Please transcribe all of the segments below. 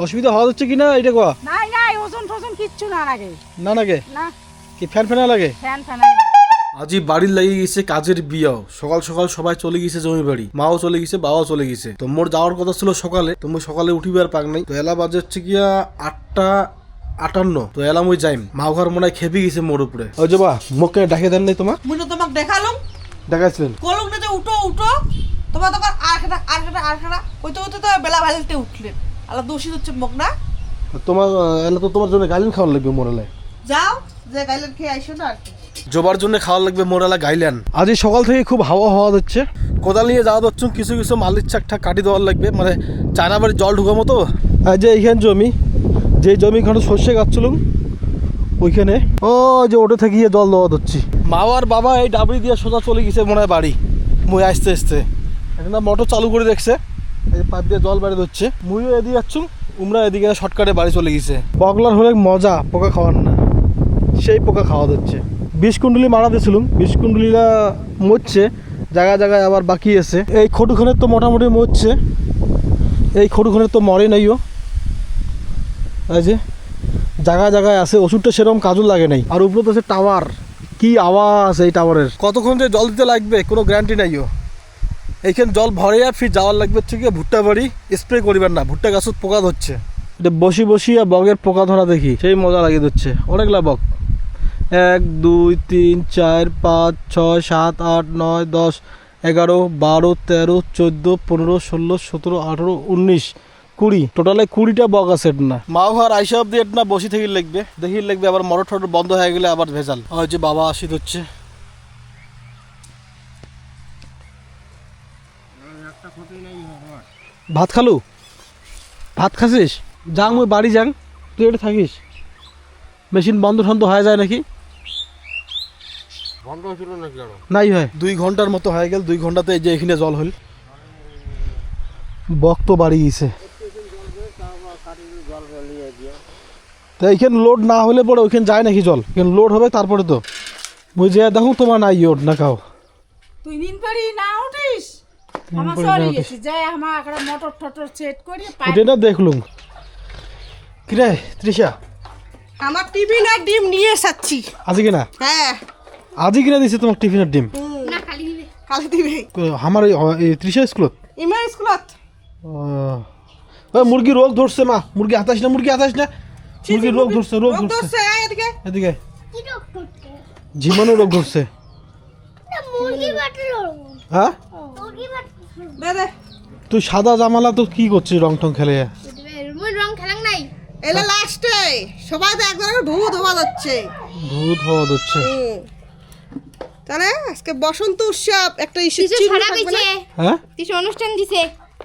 অসুবিধা হওয়া হচ্ছে কিনা এটা কোয়া? নাই নাই, ওজন টোজন কিচ্ছু না লাগে। না লাগে না, কি ফ্যান ফ্যানা লাগে? ফ্যান ফ্যান আজি বাড়ির লাগিয়ে গেছে কাজের বিয়াও। সকাল সকাল সবাই চলে গেছে জমি বাড়ি, মাও চলে গেছে, বাবাও চলে গেছে। তো মোর যাওয়ার কথা ছিল সকালে, তো মোর সকালে উঠিবার পাক নাই। তো এলা বাজে হচ্ছে গিয়া 8:58। তো এলাম ওই যাইম, মা ঘর মনে হয় খেপে গেছে মোর উপরে। ওই যে বা মুখকে ডাকে দেন নাই তোমার? মুই তো তোমাক দেখালাম, দেখাইছিলেন কলম না যে উঠো উঠো, তোমার তখন আর খাটা কইতে কইতে তো বেলা ভালিতে উঠলেন। আল্লাহ দোষী হচ্ছে মুখ না। তোমার এলা তো তোমার জন্য গাইলেন খাওয়ার লাগবে মোরালে। যাও যে গাইলেন খেয়ে আইসো না আর কি। জবার জন্য খাওয়ার লাগবে মোরালা গাইলেন। আজ সকাল থেকে খুব হাওয়া হাওয়া হচ্ছে, কোদাল নিয়ে যাওয়া হচ্ছে। কিছু কিছু মালির চাকটা কাটি দেওয়ার লাগবে, মানে চায়না বাড়ির জল ঢুকার মতো। আর যে এইখান জমি, যে জমিখানে সর্ষে গাছছিলাম ওইখানে, ও যে ওটা থেকে গিয়ে জল দেওয়া হচ্ছে। মা আর বাবা এই ডাবরি দিয়ে সোজা চলে গেছে মনে হয় বাড়ি। মুই আসতে আসতে এখন মোটর চালু করে দেখছে, এই পাইপ দিয়ে জল বাড়ি দিচ্ছে। মুইও এদিকে যাচ্ছু, উমরা এদিকে শর্টকাটে বাড়ি চলে গেছে। বগলার হলে মজা, পোকা খাওয়ার না, সেই পোকা খাওয়া দিচ্ছে। 20 কুণ্ডলি মারা দিয়েছিলাম, 20 কুণ্ডলিরা মরছে, জায়গায় জায়গায় আবার বাকি আছে। এই খটুখানের তো মোটামুটি মরছে, এই খটুখানের তো মরে নাইও। এই যে জায়গায় জায়গায় আছে, ওষুধটা সেরকম কাজও লাগে নাই। আর উপরে তো আছে টাওয়ার, কি আওয়াজ এই টাওয়ারের। কতক্ষণ যে জল দিতে লাগবে কোনো গ্যারান্টি নাইও। এইখানে জল ভরে ফির যাওয়ার লাগবে হচ্ছে গিয়ে ভুট্টা বাড়ি। স্প্রে করিবেন না, ভুট্টা গাছত পোকা ধরছে। এটা বসি বসি আর বগের পোকা ধরা দেখি, সেই মজা লাগিয়ে দিচ্ছে। অনেকগুলা বক, 1 2 3 4 5 6 7 8 9 10 11 12 13 14 15 16 17 18 19 20, টোটালে 20টা বক আছে। না মাও ঘর আইসা অব্দি এটা না বসি থেকে লিখবে, দেখি লিখবে আবার মটর টটর বন্ধ হয়ে গেলে আবার ভেজাল। ওই যে বাবা আসি হচ্ছে। ভাত খালু? ভাত খাসিস? যাং ওই বাড়ি যাং, তুই এটা থাকিস। মেশিন বন্ধ ঠন্ধ হয়ে যায় নাকি? নাই হয় 2 ঘন্টার মতো হয়ে গেল। 2 ঘন্টাতে এই যে এখানে জল হল, বক তো বাড়ি গেছে। তো এইখানে লোড না হলে পরে ওইখানে যায় নাকি জল? এখানে লোড হবে তারপরে তো বুঝে দেখো তোমার নাই ওর না খাও। তুই নিন পারি না উঠিস, আমার চলে গেছি যাই আমার একটা মোটর টটর সেট করে ওটা না দেখলুম। কিরে তৃষা, আমার টিফিন আর ডিম নিয়ে এসেছি। আজি কিনা? হ্যাঁ আজি কিনা দিছে তোমার টিফিনের ডিম? না খালি দিবে, খালি দিবে। আমার এই তৃষা স্কুলত? ইমার স্কুলত। মুরগি রোগ ধরছে মা, মুরগি হাতাস না, মুরগি হাতাস না, মুরগি রোগ ধরছে, রোগ ধরছে। এদিকে এদিকে ঝিমানো রোগ ধরছে। হ্যাঁ দে তুই সাদা জামালা তো কি করছিস রং টং খেলে? রং খেলাং নাই, এলা লাস্টে সবাই তো একবার ভূত হওয়া যাচ্ছে, ভূত হওয়া হচ্ছে। তাহলে আজকে বসন্ত উৎসব একটা কিছু ছড়া কইছে। হ্যাঁ কিছু অনুষ্ঠান দিছে,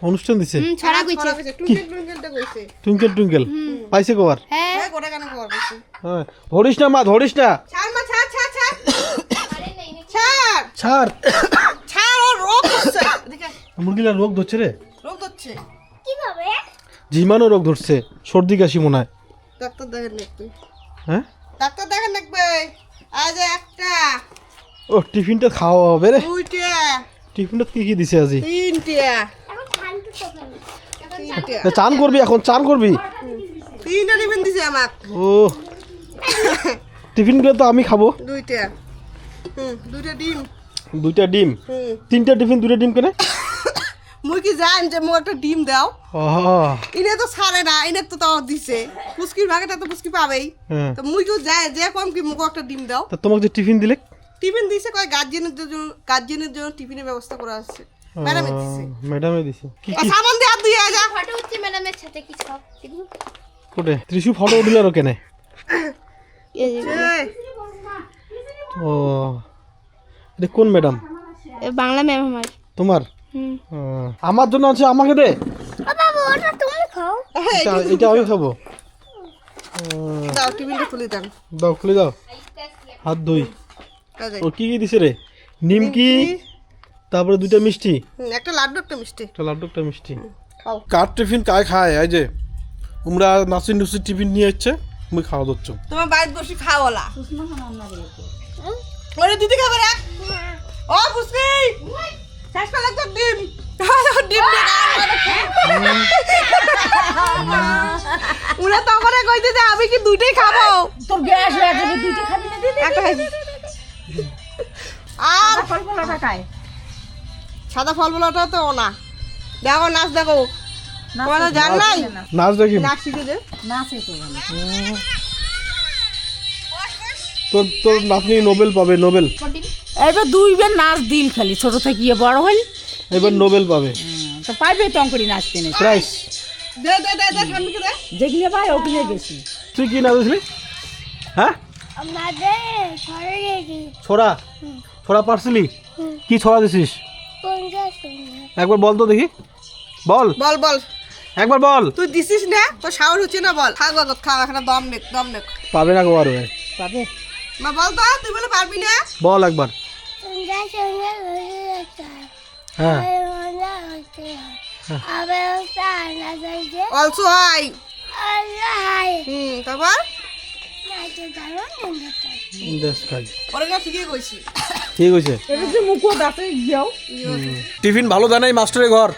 অনুষ্ঠান দিছে, ছড়া কইছে। টুইঙ্কেলটা কইছে। টুইঙ্কেল টুইঙ্কেল পাইছে কবার? হ্যাঁ হ্যাঁ গোটা গানা কর কইছে। হ্যাঁ ধরিস না মা, ধরিস না, ছাড় মা ছাড় ছাড় ছাড় আরে নাই নাই, ছাড় ছাড়। ছাড়, ও রোগ হচ্ছে। এদিকে মুরগিলা রোগ ধরছে রে, রোগ হচ্ছে। কিভাবে? ঝিমানো রোগ ধরছে, সর্দি কাশি মনে হয়। ডাক্তার দেখেন দেখবে, হ্যাঁ ডাক্তার দেখেন দেখবে। আজ একটা ও টিফিনটা খাওয়া হবে রে। 2টা টিফিনটা কি কি দিছে আজি? 3টা এখন ঠান্ডা তো কেন? 3টা চান করবি এখন, চান করবি? 3টা টিফিন দিছে আমাক। ও টিফিনগুলো তো আমি খাবো। 2টা 2টা ডিম। 2টা ডিম? 3টা টিফিন 2টা ডিম কেন? মুই কি জান যে মোক একটা ডিম দাও? ইনে তো ছাড়ে না, ইনে তো তাও দিছে। পুস্কির ভাগেটা তো পুস্কি পাবেই। হ্যাঁ তো মুই কি যায় যে কম কি মোক একটা ডিম দাও? তা তোমাকে যে টিফিন দিলে? টিফিন দিছে কয় গার্জিয়ানের জন্য টিফিনের ব্যবস্থা করা আছে। ম্যাডামে দিছে। ম্যাডামে দিছে কি আর কি? সামান দিয়ে হাত দিয়ে যা। ফটো উঠছে ম্যাডামের সাথে কি সব দেখুন। কোটে ত্রিশু ফটো উঠল আর কেনে? এই ও এটা কোন ম্যাডাম? বাংলা ম্যাম আমার। তোমার? আমার জন্য আছে, আমাকে দে। বাবা ওটা তুমি খাও। এটা আমি খাবো। দাও টিফিনটা খুলে দাও। দাও খুলে দাও, হাত ধুই। ও কি কি দিছে রে? নিমকি, তারপরে 2টা মিষ্টি, একটা লাড্ডু একটা মিষ্টি। একটা লাড্ডু একটা মিষ্টি। খাও। কার টিফিন কায় খায়? এই যে তোমরা নাসিন নুসির টিফিন নিয়ে এসছে, তুমি খাওয়া দিচ্ছ। তোমার বাড়িতে বসে খাওয়ালা। ওরে দিদি খাবে রে। ও পুষ্পি শেষ করে লাগতো ডিম। ডিম দিয়ে উনি তখন কইতে যে আমি কি দুইটাই খাবো, তোর গ্যাস হয়ে যাবে, দুইটা খাবি না দিদি? একটা খাইছি। আর ফল ফলাটা খায়। সাদা ফল বলাটা তো না। দেখো নাচ দেখো, তোমার জান নাই নাচ দেখি নাচ শিখে যে নাচে তো ভালো। তোর তোর নাতনি নোবেল পাবে, নোবেল। এবার দুইবার নাচ দিল খালি, ছোট থেকে বড় হইল এবার নোবেল পাবে, তো পাইবে তো অঙ্করি নাচতে নেই। প্রাইস। দে দে দে দে স্বামীকে দে। যেগুলো পাই ওগুলো গেছি। তুই কি নাচছিলি? হ্যাঁ, আমাদের ঘরে গেছি ছোড়া ছোড়া পারছিলি? কি ছোড়া দিছিস? 50 একবার বল তো দেখি, বল বল বল, একবার বল। তুই দিছিস না তো সাহস হচ্ছে না, বল। খা গো খা, এখানে দম নেক দম নেক। পাবে না গো আর ভাই, পাবে। মা বল তো, তুই বলে পারবি না। বল একবার। হ্যাঁ, অলসো আই। তারপর বেশ খাই। ওরে না ঠিকই কইছি। ঠিক হয়েছে। এবার যে মুখো দাঁতে গিয়েও টিফিন ভালো দেয় নাই মাস্টারের ঘর,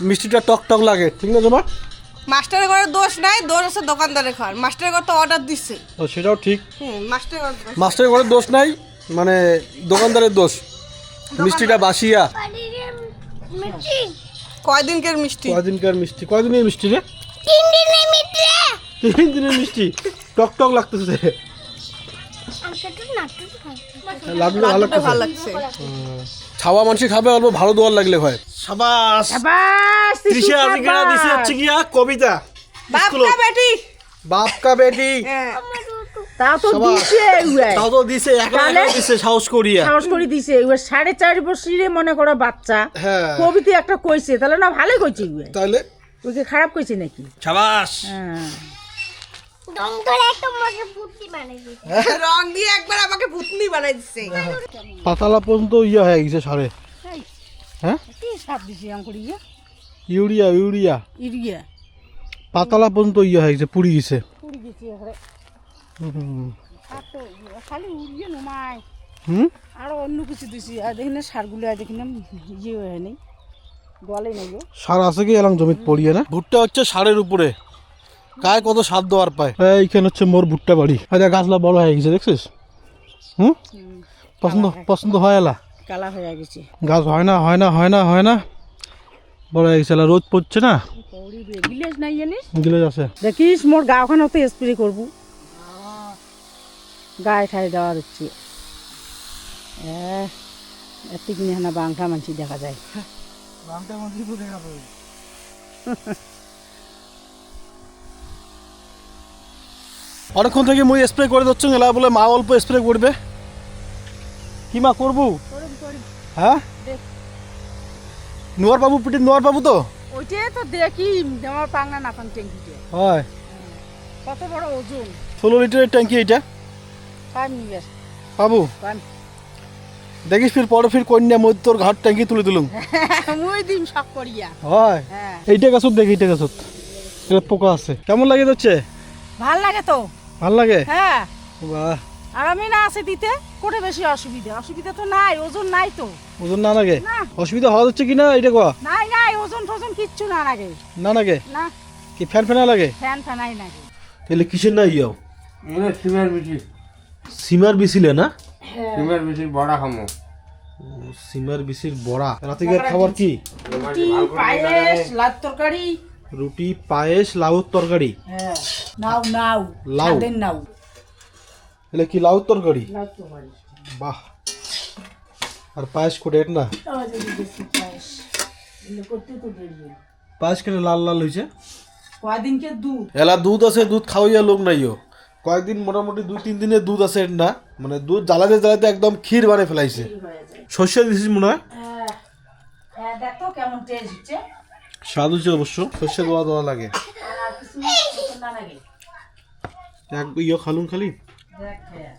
মিষ্টিটা টক টক লাগে, ঠিক না জমা? মাস্টারের ঘরে দোষ নাই, দোষ আছে দোকানদারের ঘর। মাস্টারের ঘর তো অর্ডার দিচ্ছে। ও সেটাও ঠিক, মাস্টারের ঘর দোষ। মাস্টারের ঘরের দোষ নাই, মানে দোকানদারের দোষ। মিষ্টিটা বাসিয়া। কয়দিনকের মিষ্টি? কয়দিনকার মিষ্টি? কয়দিনের মিষ্টি রে? 3 দিনের মিত্রে 3 দিনের মিষ্টি, টক টক লাগতেছে। লাগলো ভালো লাড্ডুটা ভালো লাগতেছে। লাগছে। ছাওয়া মানুষ খাবে, অল্প ভালো দোয়ার লাগলে হয়। সাবাস। বাস ত্রিশে আদিকেরা দিছে হচ্ছে গিয়া কবিতা। বাপকা বেটি। বাপ কা বেটি। হ্যাঁ। তাও তো সবাই। দিছে উড়াই। তাও তো দিছে, একলা তাহলে? একলা দিছে সাহস করিয়া। সাহস করে দিছে এবার 4.5 বছরের মনে করো বাচ্চা হ্যাঁ, কবিতা একটা কইছে, তাহলে না ভালোই কইছে উড়াই। তাহলে ওকে খারাপ কইছে নাকি? সাবাস। হ্যাঁ। দম করে একটা মজা বুদ্ধি বানাই দিয়েছে রং দিয়ে একবার আমাকে ভূতনি বানাই দিচ্ছে। পাতালা পর্যন্ত ইয়া হয়ে গেছে সারে। হ্যাঁ, কি সাপ দিছে অঙ্করি ইউরিয়া ইউরিয়া ইরিয়া পাতালা পর্যন্ত ইয়া হয়ে গেছে, পুড়ি গেছে। পুরি গেছে এখানে। হুম। আর তো খালি উড়িয়ে নমায় হুম, আরো অন্য কিছু দিছি। আর দেখি না সারগুলো আর দেখি না ইয়ে হয় নাই, গলে নাই গো। সার আছে কি এলাম জমিত পড়িয়ে না? ভুট্টা হচ্ছে সারের উপরে, গায়ে কত স্বাদ দেওয়ার পায়। এইখানে হচ্ছে মোর ভুট্টা বাড়ি। আরে গাছলা বড় হয়ে গেছে দেখছিস? হুম, পছন্দ পছন্দ হয় এলা? কালা হয়ে গেছে। গাছ হয় না হয় না হয় না হয় না, বড় হয়ে গেছে। এলা রোদ পড়ছে না, কৌড়ি গিলেস নাই জানিস? গিলে আছে। দেখিস মোর গা ওখানে তো স্প্রে করবো, গায়ে ঠাই দেওয়া হচ্ছে। এত কিনে হানা বাংলা মানসি দেখা যায়। অনেকক্ষণ থেকে মুই স্প্রে করে দিচ্ছ, এলা বলে মা অল্প স্প্রে করবে। কি মা করবো? হ্যাঁ, নোয়ার বাবু পিঠে নোয়ার বাবু তো ওইটাই তো দেখি আমার পাংনা নাফান ট্যাঙ্কিতে হয়। কত বড় ওজন, 16 লিটারের ট্যাঙ্কি এইটা। পাইম নিবে বাবু পাইম। দেখিস ফির পরে ফির কন্যা মই তোর ঘাট ট্যাঙ্কি তুলে দিলুম। মুই দিম শখ করিয়া। হয়, হ্যাঁ এইটা গাছত দেখ, এইটা গাছত এটা পোকা আছে। কেমন লাগে যাচ্ছে? ভাল লাগে তো। ভাল লাগে? হ্যাঁ, বাহ, আর আমি না আছে দিতে কোটে বেশি অসুবিধা। অসুবিধা তো নাই, ওজন নাই তো। ওজন না লাগে? না। অসুবিধা হওয়া যাচ্ছে কিনা এটা কয়া? নাই নাই, ওজন টোজন কিচ্ছু না লাগে। না লাগে? না, কি ফ্যান ফ্যানা লাগে? ফ্যান ফ্যানাই নাকি। তাহলে কিসের না ইয়াও? এনে সিমের বেশি সিমার বিছিলে না? সিমের বেশি বড়া খামো সিমার বিসির বড়া। রাতের খাবার কি? রুটি, পায়েস, লাউ তরকারি। রুটি, পায়েস, লাউর তরকারি। হ্যাঁ, নাও নাও লাউ? স্বাদের নাও। তাহলে কি লাউর তরকারি? লাউ তরকারি। বাহ, আর পায়েস কোটে না? আমাদের দেশি পায়েস এগুলো করতে তো দেরি হয়। পায়েস কেটে লাল লাল হয়েছে। কয়দিনকে দুধ এলা দুধ আছে, দুধ খাওয়াইয়া লোক নাইও। কয়েকদিন মোটামুটি 2-3 দিনের দুধ আছে না, মানে দুধ জ্বালাতে জ্বালাতে একদম ক্ষীর বানিয়ে ফেলাইছে। হয়ে যায়। সর্ষে দিছিস মনে হয়? হ্যাঁ, হ্যাঁ, দেখো কেমন টেস্ট হচ্ছে। স্বাদ হচ্ছে অবশ্য, সর্ষে দেওয়া দেওয়া লাগে। আর কিছু না লাগে। এক ইয়ে খালুন খালি। দেখ হ্যাঁ।